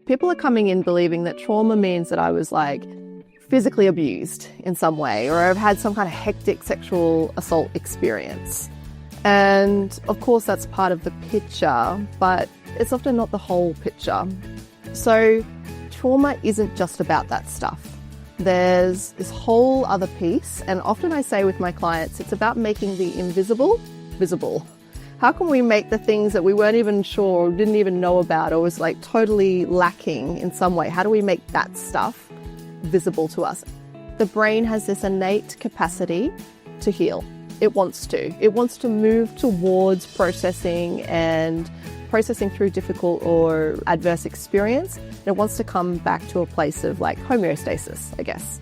people are coming in believing that trauma means that I was like physically abused in some way, or I've had some kind of hectic sexual assault experience. And of course that's part of the picture, but it's often not the whole picture. So trauma isn't just about that stuff. There's this whole other piece, and often I say with my clients, it's about making the invisible visible. How can we make the things that we weren't even sure or didn't even know about or was like totally lacking in some way? How do we make that stuff visible to us? The brain has this innate capacity to heal. It wants to. It wants to move towards processing through difficult or adverse experience. And it wants to come back to a place of like homeostasis, I guess.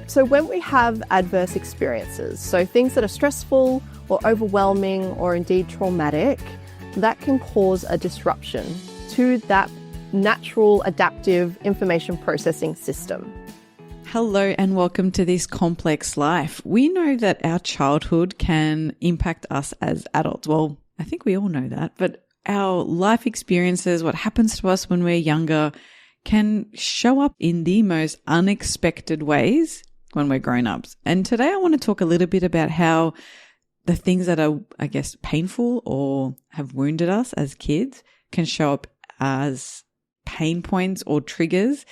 So when we have adverse experiences, so things that are stressful or overwhelming or indeed traumatic, that can cause a disruption to that natural adaptive information processing system. Hello and welcome to This Complex Life. We know that our childhood can impact us as adults. Well, I think we all know that, but our life experiences, what happens to us when we're younger, can show up in the most unexpected ways when we're grown-ups. And today I want to talk a little bit about how the things that are, I guess, painful or have wounded us as kids can show up as pain points or triggers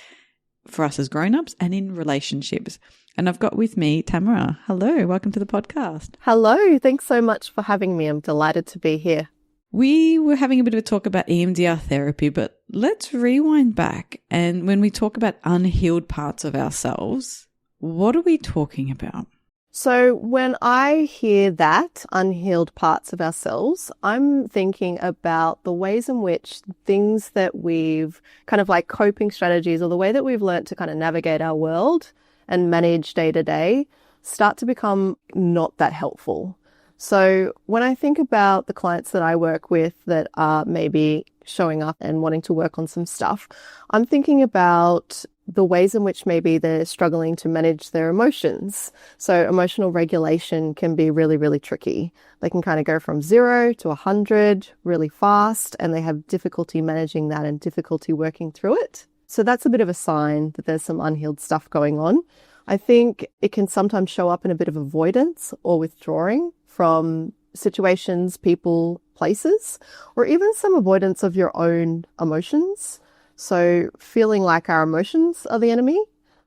for us as grown-ups and in relationships. And I've got with me Tamera. Hello, welcome to the podcast. Hello, thanks so much for having me. I'm delighted to be here. We were having a bit of a talk about EMDR therapy, but let's rewind back. And when we talk about unhealed parts of ourselves, what are we talking about? So when I hear that, unhealed parts of ourselves, I'm thinking about the ways in which things that we've kind of like coping strategies or the way that we've learned to kind of navigate our world and manage day to day start to become not that helpful. So when I think about the clients that I work with that are maybe showing up and wanting to work on some stuff, I'm thinking about the ways in which maybe they're struggling to manage their emotions. So emotional regulation can be really, really tricky. They can kind of go from 0 to 100 really fast, and they have difficulty managing that and difficulty working through it. So that's a bit of a sign that there's some unhealed stuff going on. I think it can sometimes show up in a bit of avoidance or withdrawing from situations, people, places, or even some avoidance of your own emotions. So feeling like our emotions are the enemy.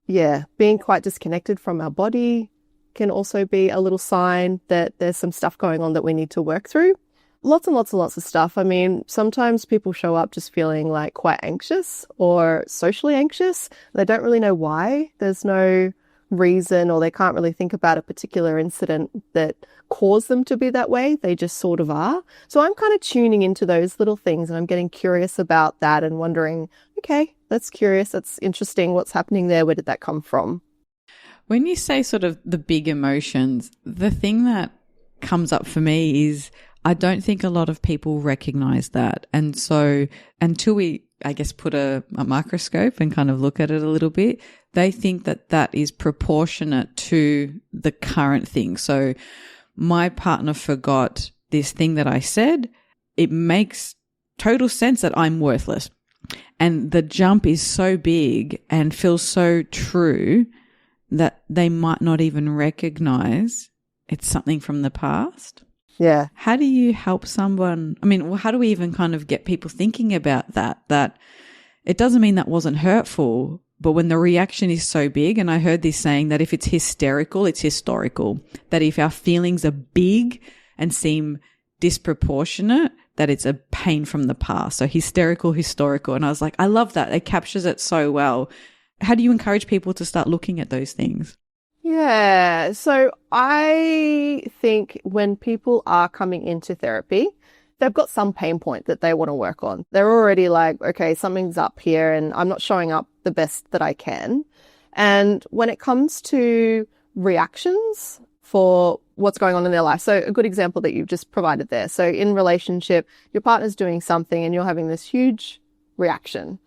Yeah, being quite disconnected from our body can also be a little sign that there's some stuff going on that we need to work through. Lots and lots and lots of stuff. I mean, sometimes people show up just feeling like quite anxious or socially anxious. They don't really know why. There's no reason, or they can't really think about a particular incident that caused them to be that way. They just sort of are. So I'm kind of tuning into those little things, and I'm getting curious about that and wondering, okay, that's curious. That's interesting. What's happening there? Where did that come from? When you say sort of the big emotions, the thing that comes up for me is I don't think a lot of people recognize that. And so until we, I guess, put a microscope and kind of look at it a little bit, they think that that is proportionate to the current thing. So my partner forgot this thing that I said. It makes total sense that I'm worthless. And the jump is so big and feels so true that they might not even recognize it's something from the past. Yeah. How do you help someone? I mean, how do we even kind of get people thinking about that it doesn't mean that wasn't hurtful, but when the reaction is so big, and I heard this saying that if it's hysterical, it's historical, that if our feelings are big and seem disproportionate, that it's a pain from the past. So hysterical, historical. And I was like, I love that. It captures it so well. How do you encourage people to start looking at those things? Yeah. So I think when people are coming into therapy, they've got some pain point that they want to work on. They're already like, okay, something's up here and I'm not showing up the best that I can. And when it comes to reactions for what's going on in their life, so a good example that you've just provided there. So in relationship, your partner's doing something and you're having this huge reaction.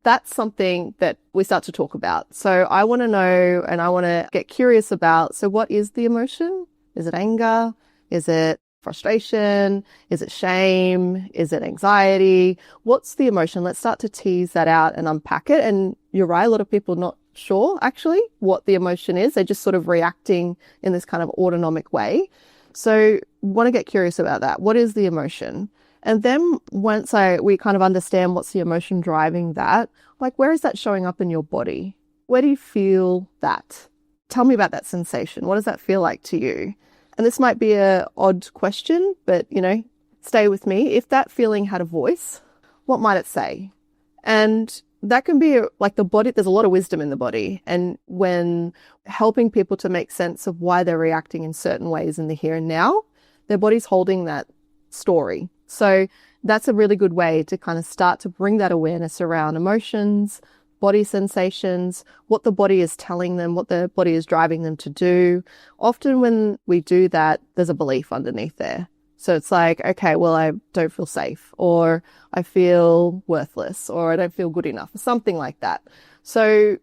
That's something that we start to talk about. So I want to know and I want to get curious about, so what is the emotion? Is it anger? Is it frustration? Is it shame? Is it anxiety? What's the emotion? Let's start to tease that out and unpack it. And you're right, a lot of people are not sure actually what the emotion is. They're just sort of reacting in this kind of autonomic way. So want to get curious about that. What is the emotion? And then once we kind of understand what's the emotion driving that, like where is that showing up in your body? Where do you feel that? Tell me about that sensation. What does that feel like to you? And this might be an odd question, but, stay with me. If that feeling had a voice, what might it say? And that can be like the body. There's a lot of wisdom in the body. And when helping people to make sense of why they're reacting in certain ways in the here and now, their body's holding that story. So that's a really good way to kind of start to bring that awareness around emotions, body sensations, what the body is telling them, what the body is driving them to do. Often when we do that, there's a belief underneath there. So it's like, okay, well, I don't feel safe, or I feel worthless, or I don't feel good enough, or something like that. So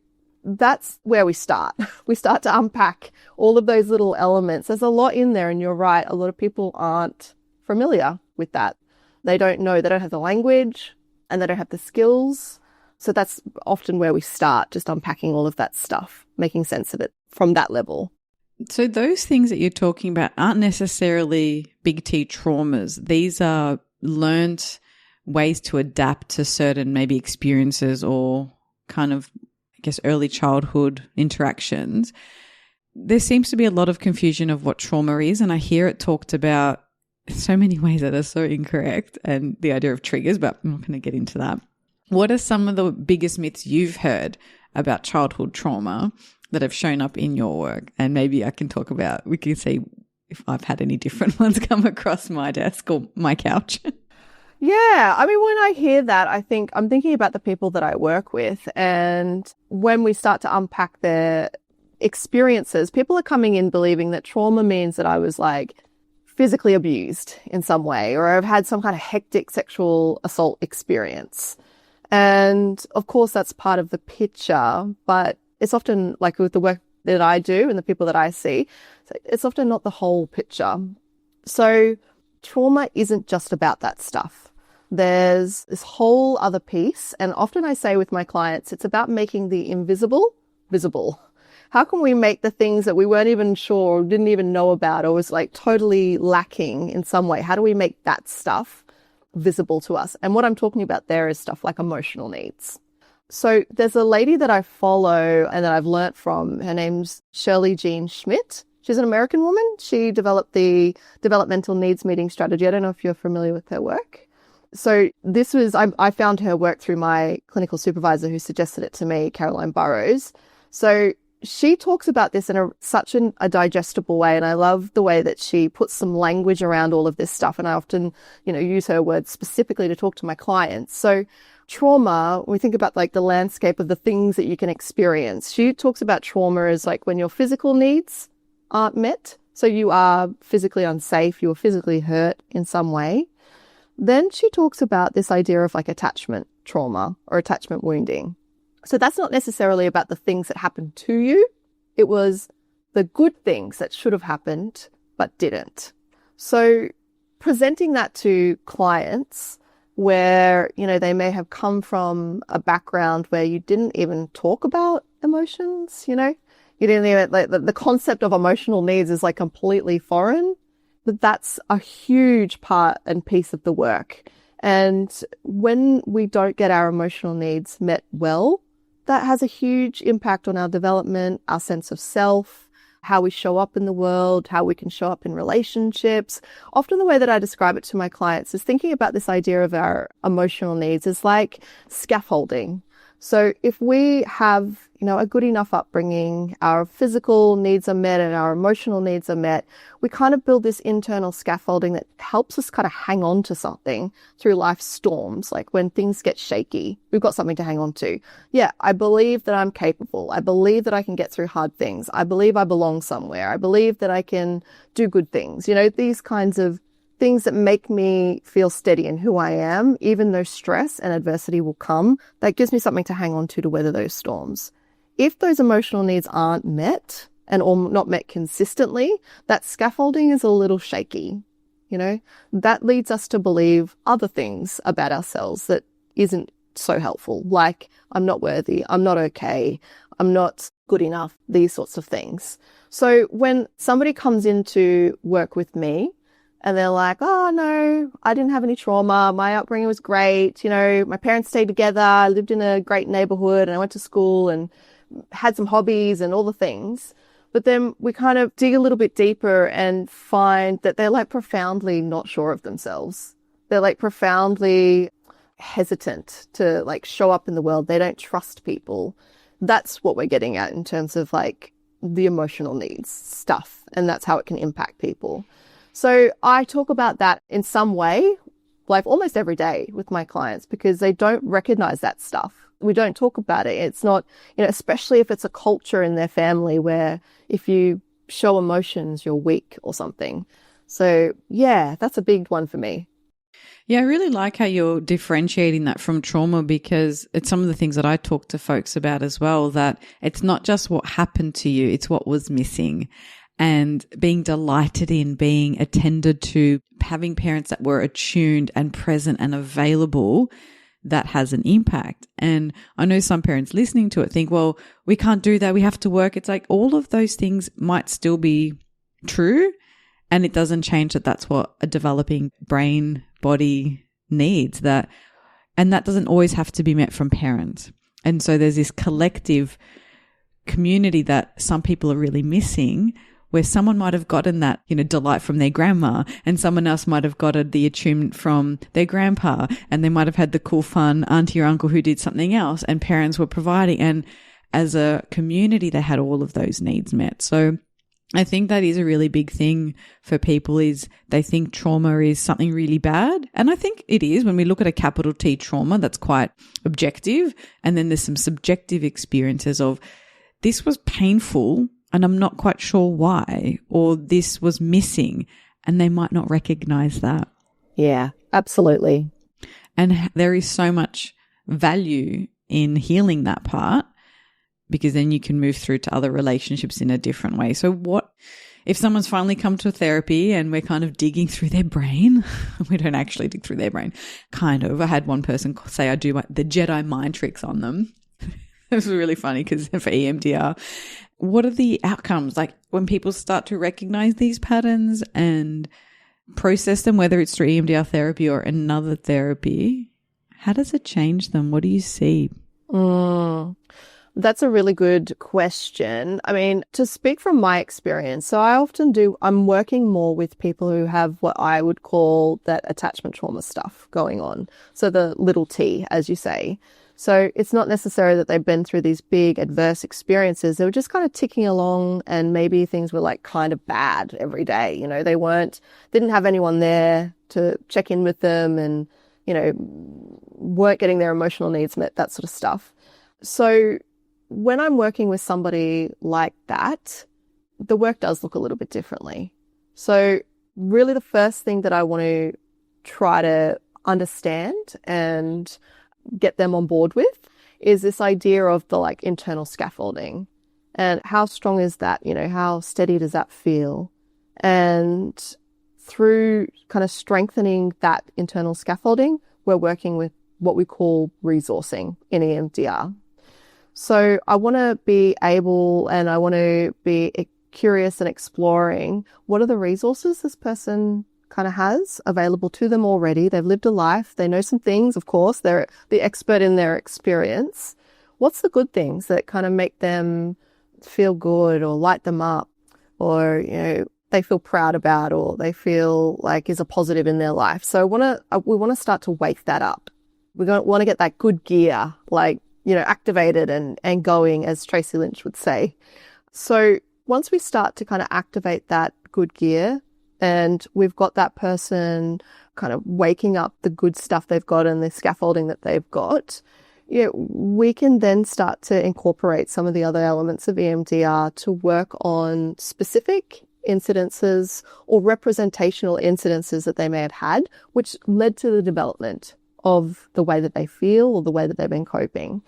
that's where we start. We start to unpack all of those little elements. There's a lot in there, and you're right. A lot of people aren't familiar with that. They don't know, they don't have the language, and they don't have the skills. So that's often where we start, just unpacking all of that stuff, making sense of it from that level. So those things that you're talking about aren't necessarily big T traumas. These are learned ways to adapt to certain maybe experiences or kind of, I guess, early childhood interactions. There seems to be a lot of confusion of what trauma is, and I hear it talked about in so many ways that are so incorrect, and the idea of triggers, but I'm not going to get into that. What are some of the biggest myths you've heard about childhood trauma that have shown up in your work? And maybe I can talk about, we can see if I've had any different ones come across my desk or my couch. Yeah. I mean, when I hear that, I'm thinking about the people that I work with. And when we start to unpack their experiences, people are coming in believing that trauma means that I was like physically abused in some way, or I've had some kind of hectic sexual assault experience. And of course, that's part of the picture, but it's often like with the work that I do and the people that I see, it's often not the whole picture. So trauma isn't just about that stuff. There's this whole other piece. And often I say with my clients, it's about making the invisible visible. How can we make the things that we weren't even sure or didn't even know about or was like totally lacking in some way? How do we make that stuff visible to us? And what I'm talking about there is stuff like emotional needs. So there's a lady that I follow and that I've learnt from. Her name's Shirley Jean Schmidt. She's an American woman. She developed the developmental needs meeting strategy. I don't know if you're familiar with her work. So this was, I found her work through my clinical supervisor who suggested it to me, Caroline Burrows. So she talks about this in such a digestible way. And I love the way that she puts some language around all of this stuff. And I often, use her words specifically to talk to my clients. So trauma, when we think about like the landscape of the things that you can experience, she talks about trauma as like when your physical needs aren't met. So you are physically unsafe, you are physically hurt in some way. Then she talks about this idea of like attachment trauma or attachment wounding. So that's not necessarily about the things that happened to you. It was the good things that should have happened but didn't. So presenting that to clients where, they may have come from a background where you didn't even talk about emotions, you didn't even, like the concept of emotional needs is like completely foreign, but that's a huge part and piece of the work. And when we don't get our emotional needs met well, that has a huge impact on our development, our sense of self, how we show up in the world, how we can show up in relationships. Often the way that I describe it to my clients is thinking about this idea of our emotional needs is like scaffolding. So if we have, a good enough upbringing, our physical needs are met and our emotional needs are met, we kind of build this internal scaffolding that helps us kind of hang on to something through life's storms. Like when things get shaky, we've got something to hang on to. Yeah, I believe that I'm capable. I believe that I can get through hard things. I believe I belong somewhere. I believe that I can do good things. These kinds of things that make me feel steady in who I am, even though stress and adversity will come, that gives me something to hang on to weather those storms. If those emotional needs aren't met or not met consistently, that scaffolding is a little shaky. that leads us to believe other things about ourselves that isn't so helpful, like I'm not worthy, I'm not okay, I'm not good enough, these sorts of things. So when somebody comes in to work with me and they're like, oh no, I didn't have any trauma, my upbringing was great, my parents stayed together, I lived in a great neighborhood and I went to school and had some hobbies and all the things. But then we kind of dig a little bit deeper and find that they're like profoundly not sure of themselves. They're like profoundly hesitant to like show up in the world. They don't trust people. That's what we're getting at in terms of like the emotional needs stuff. And that's how it can impact people. So I talk about that in some way, like almost every day with my clients, because they don't recognize that stuff. We don't talk about it. It's not, especially if it's a culture in their family where if you show emotions, you're weak or something. So yeah, that's a big one for me. Yeah, I really like how you're differentiating that from trauma, because it's some of the things that I talk to folks about as well, that it's not just what happened to you, it's what was missing. And being delighted in, being attended to, having parents that were attuned and present and available, that has an impact. And I know some parents listening to it think, well, we can't do that, we have to work. It's like all of those things might still be true, and it doesn't change that that's what a developing brain, body needs. That, and that doesn't always have to be met from parents. And so there's this collective community that some people are really missing, where someone might have gotten that, delight from their grandma, and someone else might have gotten the attunement from their grandpa, and they might have had the cool, fun auntie or uncle who did something else, and parents were providing. And as a community, they had all of those needs met. So I think that is a really big thing for people, is they think trauma is something really bad. And I think it is. When we look at a capital T trauma, that's quite objective. And then there's some subjective experiences of, this was painful and I'm not quite sure why, or this was missing, and they might not recognize that. Yeah, absolutely. And there is so much value in healing that part, because then you can move through to other relationships in a different way. So what if someone's finally come to therapy and we're kind of digging through their brain? We don't actually dig through their brain. Kind of. I had one person say I do the Jedi mind tricks on them. It was really funny because for EMDR, what are the outcomes? Like when people start to recognize these patterns and process them, whether it's through EMDR therapy or another therapy, how does it change them? What do you see? That's a really good question. I mean, to speak from my experience, so I'm working more with people who have what I would call that attachment trauma stuff going on. So the little T, as you say. So it's not necessarily that they've been through these big adverse experiences. They were just kind of ticking along, and maybe things were like kind of bad every day. They didn't have anyone there to check in with them, and, weren't getting their emotional needs met, that sort of stuff. So when I'm working with somebody like that, the work does look a little bit differently. So really the first thing that I want to try to understand and get them on board with is this idea of the like internal scaffolding, and how strong is that, how steady does that feel? And through kind of strengthening that internal scaffolding, we're working with what we call resourcing in EMDR. So I want to be able, and I want to be curious and exploring what are the resources this person kind of has available to them already. They've lived a life. They know some things, of course. They're the expert in their experience. What's the good things that kind of make them feel good or light them up, or, they feel proud about, or they feel like is a positive in their life? So we want to start to wake that up. We want to get that good gear, like, activated and going, as Tracy Lynch would say. So once we start to kind of activate that good gear, and we've got that person kind of waking up the good stuff they've got and the scaffolding that they've got, we can then start to incorporate some of the other elements of EMDR to work on specific incidences or representational incidences that they may have had, which led to the development of the way that they feel or the way that they've been coping.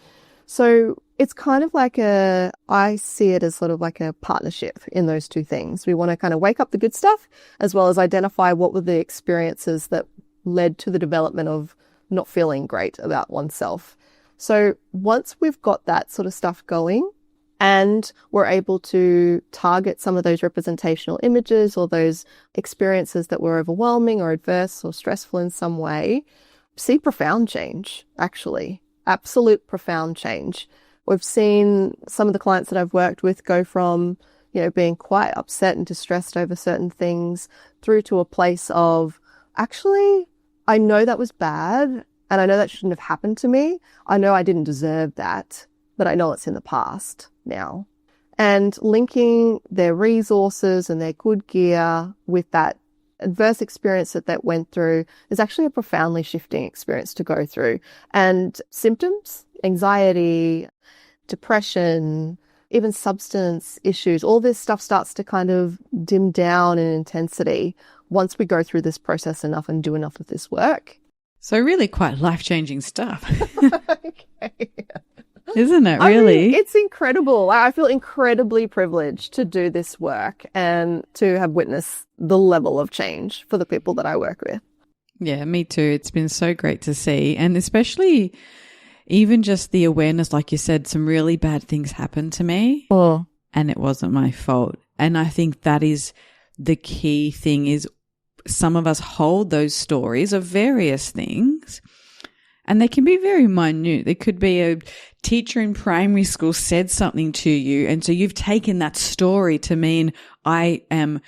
So It's kind of like I see it as sort of like a partnership in those two things. We want to kind of wake up the good stuff as well as identify what were the experiences that led to the development of not feeling great about oneself. So once we've got that sort of stuff going and we're able to target some of those representational images or those experiences that were overwhelming or adverse or stressful in some way, see profound change, actually, absolute profound change. We've seen some of the clients that I've worked with go from, being quite upset and distressed over certain things through to a place of, actually, I know that was bad and I know that shouldn't have happened to me. I know I didn't deserve that, but I know it's in the past now. And linking their resources and their good gear with that adverse experience that went through is actually a profoundly shifting experience to go through. And symptoms, anxiety, depression, even substance issues, all this stuff starts to kind of dim down in intensity once we go through this process enough and do enough of this work. So really quite life-changing stuff. Okay. Isn't it, really? I mean, it's incredible. I feel incredibly privileged to do this work and to have witnessed the level of change for the people that I work with. Yeah, me too. It's been so great to see. And especially even just the awareness, like you said, some really bad things happened to me and it wasn't my fault. And I think that is the key thing is some of us hold those stories of various things and they can be very minute. There could be a teacher in primary school said something to you and so you've taken that story to mean I am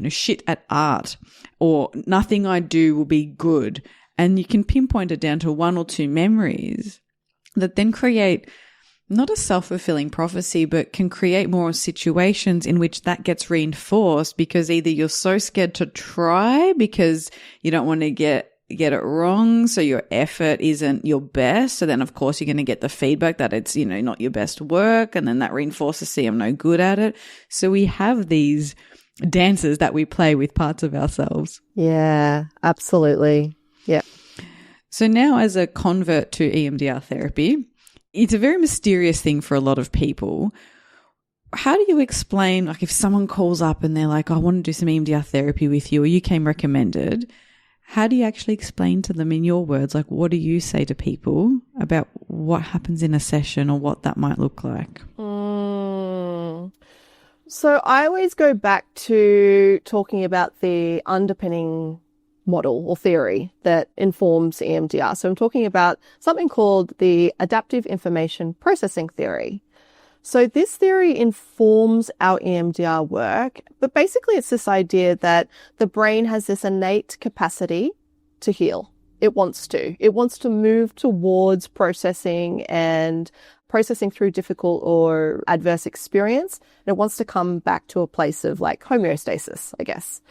shit at art or nothing I do will be good. And you can pinpoint it down to one or two memories that then create not a self-fulfilling prophecy, but can create more situations in which that gets reinforced because either you're so scared to try because you don't want to get it wrong, so your effort isn't your best. So then, of course, you're going to get the feedback that it's, not your best work, and then that reinforces, see, I'm no good at it. So we have these dances that we play with parts of ourselves. Yeah, absolutely. Yeah. So now as a convert to EMDR therapy, it's a very mysterious thing for a lot of people. How do you explain, like if someone calls up and they're like, I want to do some EMDR therapy with you or you came recommended, how do you actually explain to them in your words, like what do you say to people about what happens in a session or what that might look like? So I always go back to talking about the underpinning model or theory that informs EMDR. So I'm talking about something called the adaptive information processing theory. So this theory informs our EMDR work, but basically it's this idea that the brain has this innate capacity to heal. It wants to move towards processing through difficult or adverse experience. And it wants to come back to a place of like homeostasis, I guess.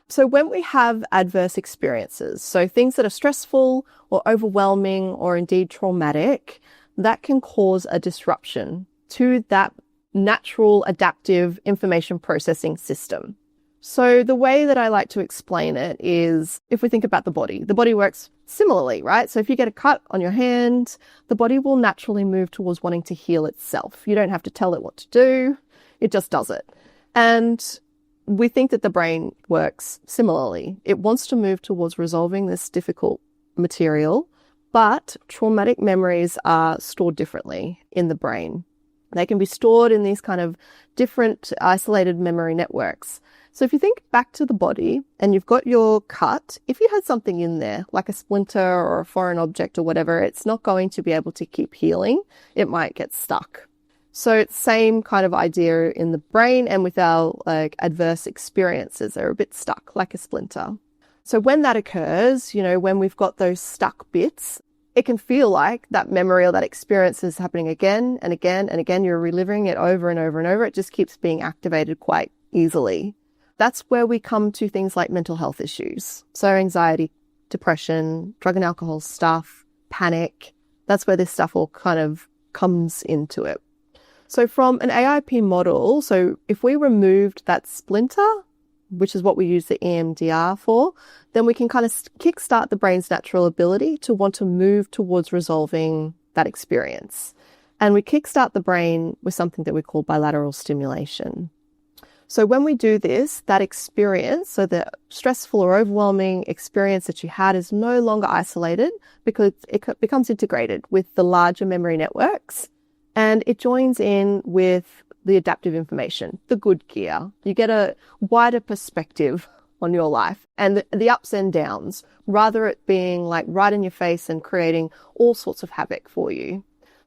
So when we have adverse experiences, so things that are stressful or overwhelming or indeed traumatic, that can cause a disruption to that natural adaptive information processing system. So the way that I like to explain it is if we think about the body works similarly, right? So if you get a cut on your hand, the body will naturally move towards wanting to heal itself. You don't have to tell it what to do. It just does it. And we think that the brain works similarly. It wants to move towards resolving this difficult material, but traumatic memories are stored differently in the brain. They can be stored in these kind of different isolated memory networks. So if you think back to the body and you've got your cut, if you had something in there, like a splinter or a foreign object or whatever, it's not going to be able to keep healing. It might get stuck. So it's the same kind of idea in the brain and with our adverse experiences. They're a bit stuck, like a splinter. So when that occurs, when we've got those stuck bits, it can feel like that memory or that experience is happening again and again and again. You're reliving it over and over and over. It just keeps being activated quite easily. That's where we come to things like mental health issues. So anxiety, depression, drug and alcohol stuff, panic. That's where this stuff all kind of comes into it. So from an AIP model, so if we removed that splinter, which is what we use the EMDR for, then we can kind of kickstart the brain's natural ability to want to move towards resolving that experience. And we kickstart the brain with something that we call bilateral stimulation. So when we do this, that experience, so the stressful or overwhelming experience that you had is no longer isolated because it becomes integrated with the larger memory networks, and it joins in with the adaptive information, the good gear. You get a wider perspective on your life and the ups and downs, rather it being like right in your face and creating all sorts of havoc for you.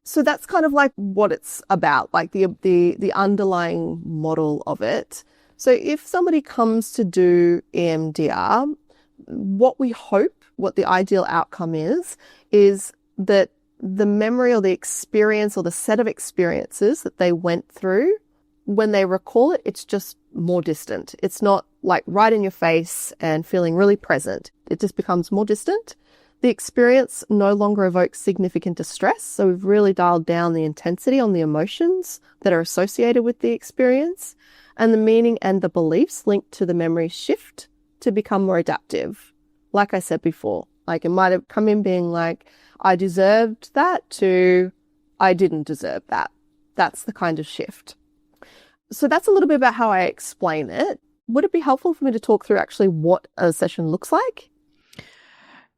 So that's kind of like what it's about, like the underlying model of it. So if somebody comes to do EMDR, what we hope, what the ideal outcome is that the memory or the experience or the set of experiences that they went through, when they recall it, it's just more distant. It's not like right in your face and feeling really present. It just becomes more distant. The experience no longer evokes significant distress. So we've really dialed down the intensity on the emotions that are associated with the experience, and the meaning and the beliefs linked to the memory shift to become more adaptive. Like I said before, like it might have come in being like, I deserved that, to I didn't deserve that. That's the kind of shift. So that's a little bit about how I explain it. Would it be helpful for me to talk through actually what a session looks like?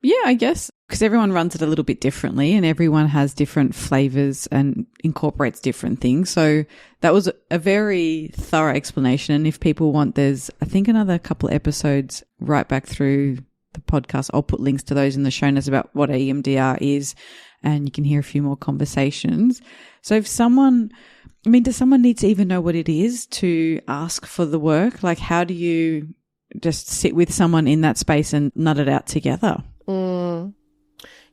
Yeah, I guess, because everyone runs it a little bit differently and everyone has different flavors and incorporates different things. So that was a very thorough explanation. And if people want, there's, I think, another couple of episodes right back through the podcast. I'll put links to those in the show notes about what EMDR is, and you can hear a few more conversations. So if someone, does someone need to even know what it is to ask for the work? Like, how do you just sit with someone in that space and nut it out together?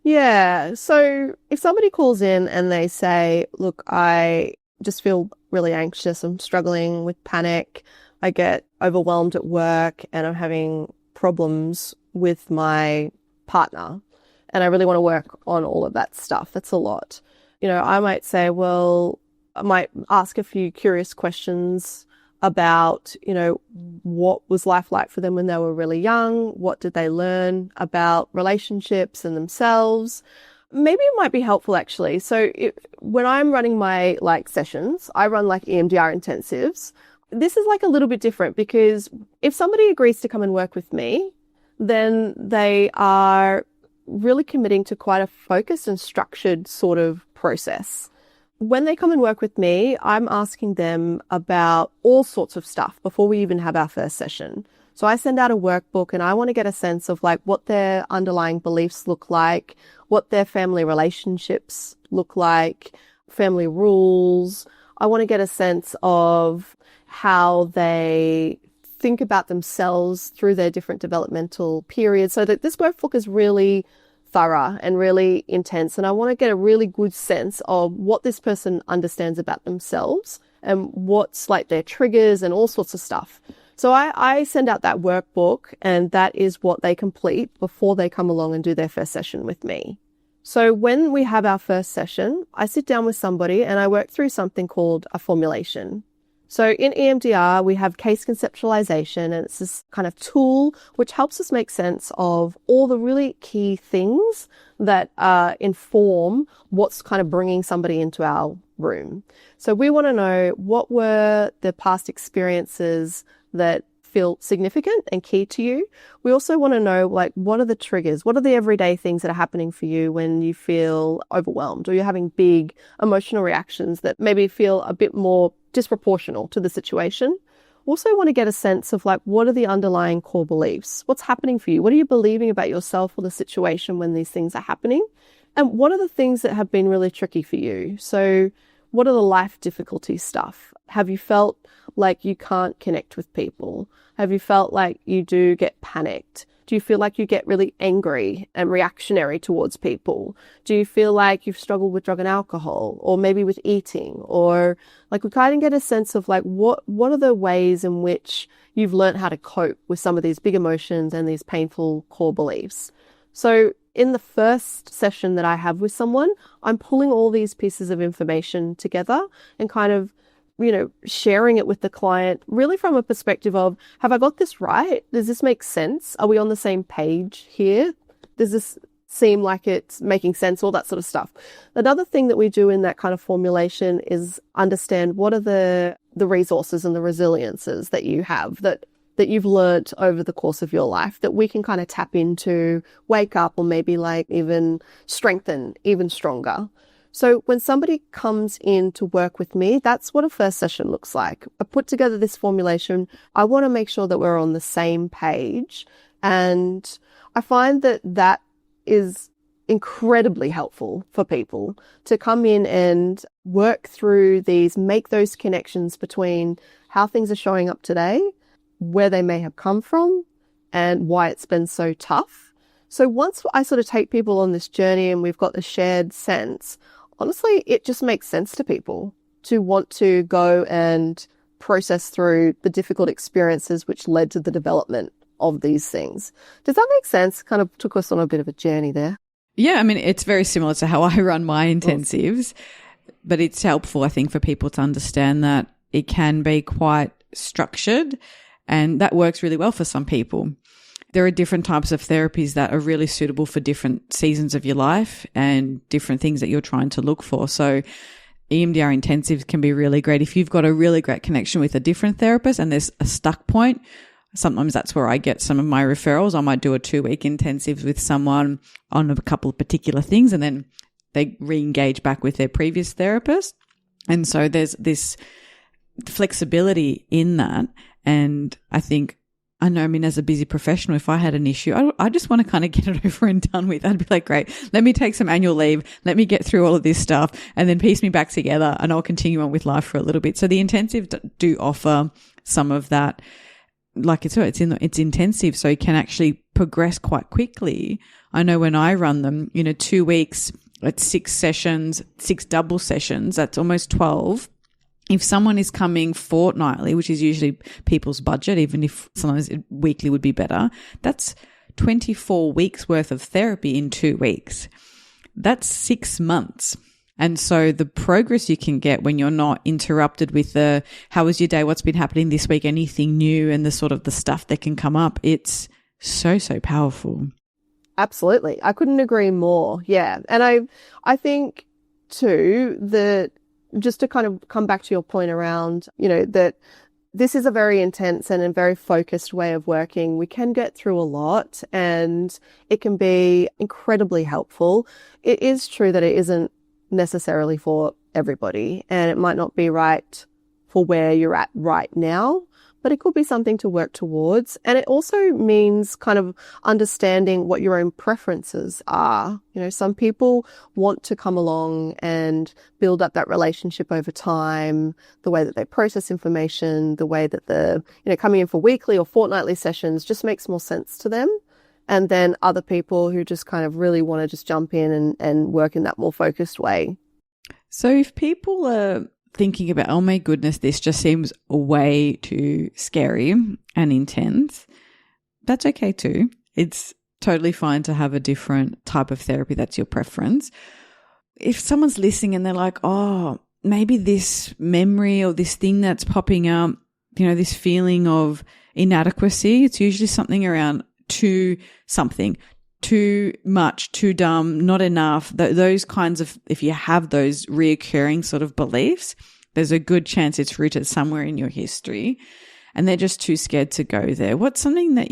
Yeah. So if somebody calls in and they say, look, I just feel really anxious, I'm struggling with panic, I get overwhelmed at work and I'm having problems with my partner and I really want to work on all of that stuff. That's a lot. I might say, well, I might ask a few curious questions about, what was life like for them when they were really young? What did they learn about relationships and themselves? Maybe it might be helpful actually. So when I'm running my sessions, I run EMDR intensives. This is a little bit different because if somebody agrees to come and work with me, then they are really committing to quite a focused and structured sort of process. When they come and work with me, I'm asking them about all sorts of stuff before we even have our first session. So I send out a workbook and I want to get a sense of what their underlying beliefs look like, what their family relationships look like, family rules. I want to get a sense of how they think about themselves through their different developmental periods, so that this workbook is really thorough and really intense. And I want to get a really good sense of what this person understands about themselves and what's their triggers and all sorts of stuff. So I send out that workbook, and that is what they complete before they come along and do their first session with me. So when we have our first session, I sit down with somebody and I work through something called a formulation. So in EMDR, we have case conceptualization, and it's this kind of tool which helps us make sense of all the really key things that inform what's kind of bringing somebody into our room. So we want to know, what were the past experiences that feel significant and key to you. We also want to know, what are the triggers? What are the everyday things that are happening for you when you feel overwhelmed or you're having big emotional reactions that maybe feel a bit more disproportional to the situation? Also want to get a sense of what are the underlying core beliefs? What's happening for you? What are you believing about yourself or the situation when these things are happening? And what are the things that have been really tricky for you? So what are the life difficulty stuff? Have you felt like you can't connect with people? Have you felt like you do get panicked? Do you feel like you get really angry and reactionary towards people? Do you feel like you've struggled with drug and alcohol, or maybe with eating? Or we kind of get a sense of what are the ways in which you've learned how to cope with some of these big emotions and these painful core beliefs. So in the first session that I have with someone, I'm pulling all these pieces of information together and kind of sharing it with the client really from a perspective of, have I got this right? Does this make sense? Are we on the same page here? Does this seem like it's making sense, all that sort of stuff. Another thing that we do in that kind of formulation is understand what are the resources and the resiliences that you have that you've learnt over the course of your life that we can kind of tap into, wake up, or maybe like even strengthen even stronger. So when somebody comes in to work with me, that's what a first session looks like. I put together this formulation. I want to make sure that we're on the same page. And I find that is incredibly helpful for people to come in and work through these, make those connections between how things are showing up today, where they may have come from, and why it's been so tough. So once I sort of take people on this journey and we've got the shared sense, honestly, it just makes sense to people to want to go and process through the difficult experiences which led to the development of these things. Does that make sense? Kind of took us on a bit of a journey there. Yeah, I mean, it's very similar to how I run my intensives, but it's helpful, I think, for people to understand that it can be quite structured, and that works really well for some people. There are different types of therapies that are really suitable for different seasons of your life and different things that you're trying to look for. So EMDR intensives can be really great if you've got a really great connection with a different therapist and there's a stuck point. Sometimes that's where I get some of my referrals. I might do a 2-week intensive with someone on a couple of particular things and then they re-engage back with their previous therapist. And so there's this flexibility in that. And I think, I mean, as a busy professional, if I had an issue, I just want to kind of get it over and done with. I'd be like, great, let me take some annual leave. Let me get through all of this stuff and then piece me back together and I'll continue on with life for a little bit. So the intensives do offer some of that. Like it's intensive, so you can actually progress quite quickly. I know when I run them, 2 weeks, it's 6 sessions, 6 double sessions, that's almost 12. If someone is coming fortnightly, which is usually people's budget, even if sometimes weekly would be better, that's 24 weeks worth of therapy in 2 weeks. That's 6 months. And so the progress you can get when you're not interrupted with the, how was your day? What's been happening this week? Anything new? And the sort of the stuff that can come up. It's so, so powerful. Absolutely. I couldn't agree more. Yeah. And I think too that just to kind of come back to your point around, that this is a very intense and a very focused way of working. We can get through a lot and it can be incredibly helpful. It is true that it isn't necessarily for everybody and it might not be right for where you're at right now, but it could be something to work towards. And it also means kind of understanding what your own preferences are. Some people want to come along and build up that relationship over time, the way that they process information, the way that coming in for weekly or fortnightly sessions just makes more sense to them. And then other people who just kind of really want to just jump in and work in that more focused way. So if people are thinking about, oh my goodness, this just seems way too scary and intense, that's okay too. It's totally fine to have a different type of therapy. That's your preference. If someone's listening and they're like, oh, maybe this memory or this thing that's popping up, this feeling of inadequacy, it's usually something around too much, too dumb, not enough, those kinds of, if you have those reoccurring sort of beliefs, there's a good chance it's rooted somewhere in your history and they're just too scared to go there. What's something that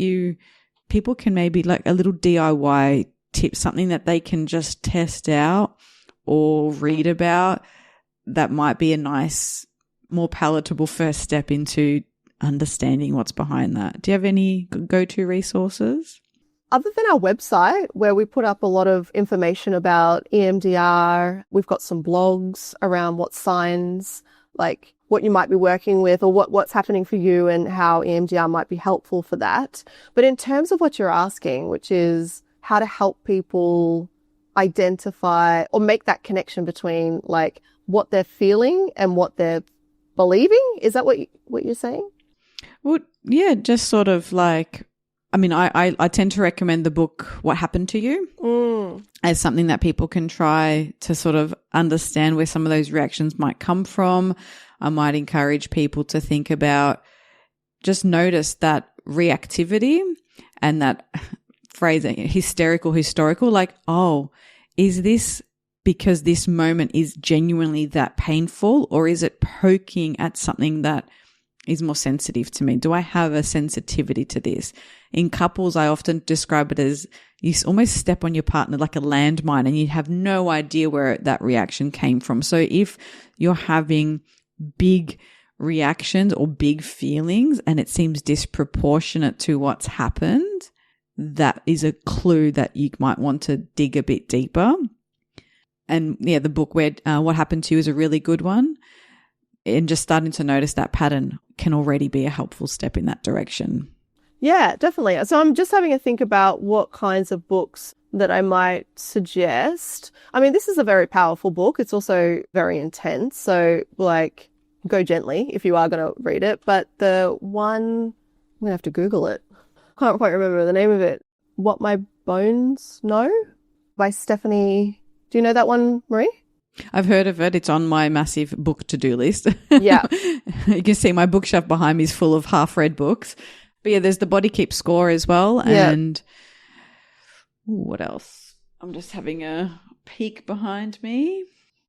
people can maybe, like a little DIY tip, something that they can just test out or read about that might be a nice, more palatable first step into understanding what's behind that? Do you have any go-to resources? Other than our website, where we put up a lot of information about EMDR, we've got some blogs around what signs, like what you might be working with or what's happening for you and how EMDR might be helpful for that. But in terms of what you're asking, which is how to help people identify or make that connection between like what they're feeling and what they're believing, is that what you're saying? Well, yeah, just sort of like, I mean, I tend to recommend the book, What Happened to You, as something that people can try to sort of understand where some of those reactions might come from. I might encourage people to think about, just notice that reactivity and that phrase it, hysterical, historical, like, oh, is this because this moment is genuinely that painful, or is it poking at something that is more sensitive to me? Do I have a sensitivity to this? In couples, I often describe it as you almost step on your partner like a landmine and you have no idea where that reaction came from. So if you're having big reactions or big feelings and it seems disproportionate to what's happened, that is a clue that you might want to dig a bit deeper. And yeah, the book where What Happened to You is a really good one. And just starting to notice that pattern can already be a helpful step in that direction. Yeah, definitely. So I'm just having a think about what kinds of books that I might suggest. I mean, this is a very powerful book. It's also very intense. So like, go gently if you are going to read it. But the one, I'm going to have to Google it. Can't quite remember the name of it. What My Bones Know by Stephanie. Do you know that one, Marie? I've heard of it. It's on my massive book to-do list. Yeah. You can see my bookshelf behind me is full of half-read books. But yeah, there's the Body Keeps Score as well. Yeah. And what else? I'm just having a peek behind me.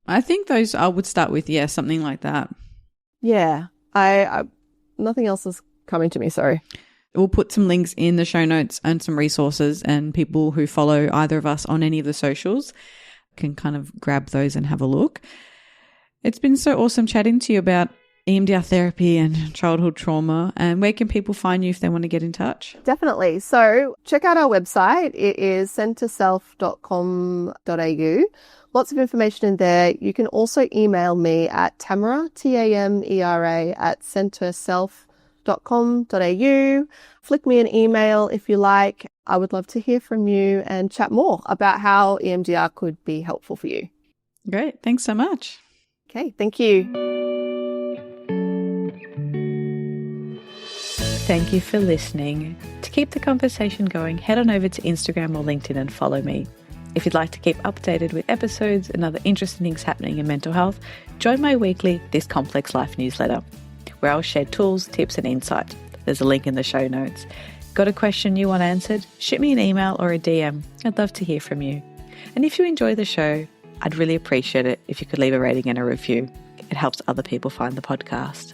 I think those I would start with, yeah, something like that. Yeah. I nothing else is coming to me, sorry. We'll put some links in the show notes and some resources, and people who follow either of us on any of the socials can kind of grab those and have a look. It's been so awesome chatting to you about EMDR therapy and childhood trauma. And where can people find you if they want to get in touch? Definitely. So check out our website. It is centreself.com.au. Lots of information in there. You can also email me at Tamera, Tamera, at centreself.com.au. Flick me an email if you like. I would love to hear from you and chat more about how EMDR could be helpful for you. Great. Thanks so much. Okay. Thank you. Thank you for listening. To keep the conversation going, head on over to Instagram or LinkedIn and follow me. If you'd like to keep updated with episodes and other interesting things happening in mental health, join my weekly This Complex Life newsletter, where I'll share tools, tips and insight. There's a link in the show notes. Got a question you want answered? Shoot me an email or a DM. I'd love to hear from you. And if you enjoy the show, I'd really appreciate it if you could leave a rating and a review. It helps other people find the podcast.